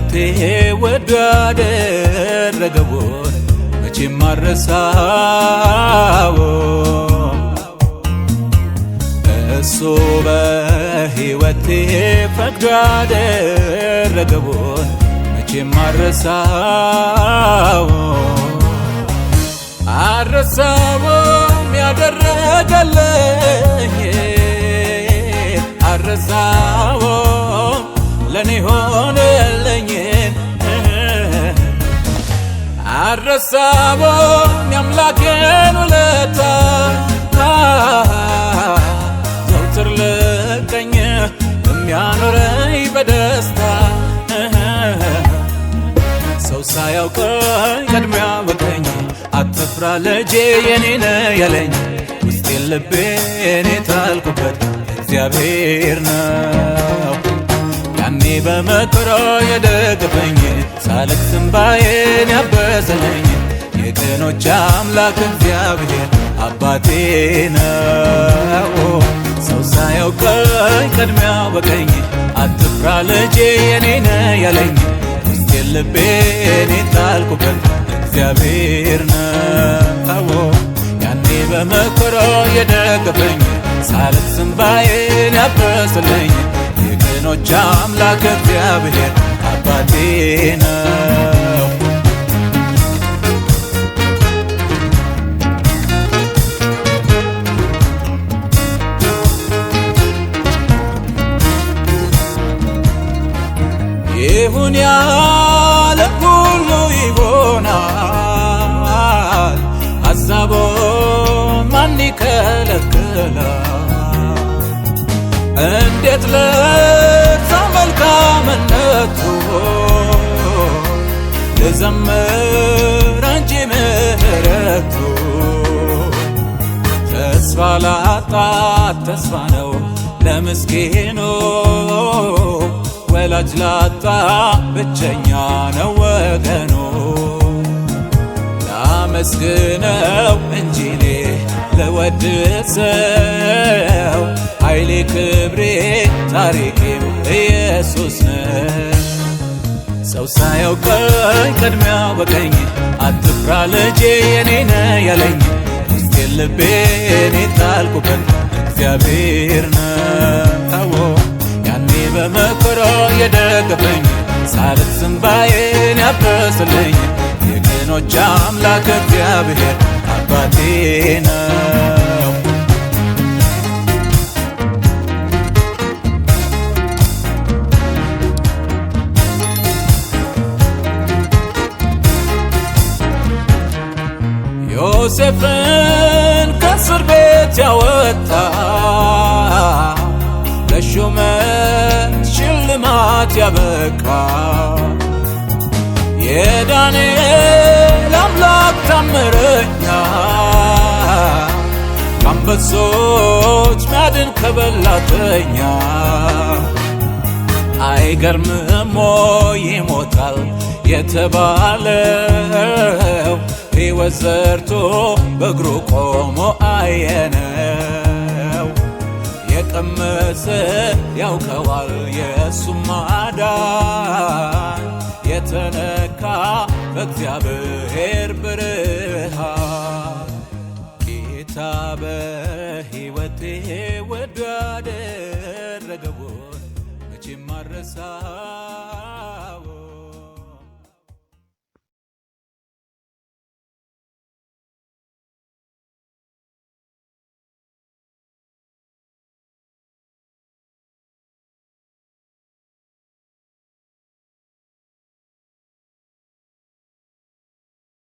በሕይወቴ ወዶ ያደረገውን መቼም አልረሳው። እሱ በሕይወቴ ፈቅዶ ያደረገውን መቼም አልረሳው። አልረሳውም ያደረገልኝ አልረሳውም ለኔ ሆነልኝ አልረሳውም የአምላኬን ውለታ ዘውትር ለቀኝ የሚያኖረኝ በደስታ ሰው ሳያውቀኝ ቀድሞ ያወቀኝ አትፍራ ልጄ የኔ ነህ ያለኝ ውስጤን ልቤን የጣልኩበት እግዚአብሔር ነው። ያኔ በመከራ የደገፈኝ ሳለቅስ እንባዬን ያበሰለኝ የቀኖች አምላክ እግዚአብሔር አባቴ ነው። ሰው ሳያውቀኝ ቀድሞ ያወቀኝ አትፍራ ልጄ የኔ ነህ ያለኝ ውስጤን ልቤን የጣልኩበት እግዚአብሔር ነው። ያኔ በመከራ የደገፈኝ ሳለቅስ እንባዬን ያበሰለኝ የቀኖች አምላክ እግዚአብሔር አባቴ ነው። ይሁን ያለ ሁሉ ይሆናል ሐሳቦ ማን ይከለክላል? እንዴት ለዛ መልካምነቱ ልዘምር እንጂ ምሕረቱ ተስፋ ላጣ ተስፋ ነው ለምስኪኑ ወላጅ ላጣ ብቸኛ ነው ወገኑ። ላመስግነው እንጂ እኔ ልወድሰው ኃይሌ ክብሬ ታሪኬም ኢየሱስ ነው። ሰው ሳያውቀኝ ቀድሞ ያወቀኝ አትፍራ ልጄ የኔ ነህ ያለኝ ውስጤን ልቤን የጣልኩበት እግዚአብሔር ነው። ያኔ በመከራ የደገፈኝ ሳለቅስ እንባዬን ያበሰለኝ የቀኖች አምላክ እግዚአብሔር አባቴ ነው። ዮሴፍን ከእስር ቤት ያወጣ ለሹመት ሽልማት ያበቃ የዳንኤል አምላክ ታምረኛ ከአንበሶች ሚያድን ከበላተኛ አይገርምም ወይ ይሞታል የተባለው ሕይወት ዘርቶ በእግሩ ቆሞ አየነው። የቀመሰ ያውቀዋል የእሱን ማዳን የተነካ በእግዚአብሔር ብርሃን ጌታ በሕይወቴ ወዶ ያደረገውን መቼም አልረሳም።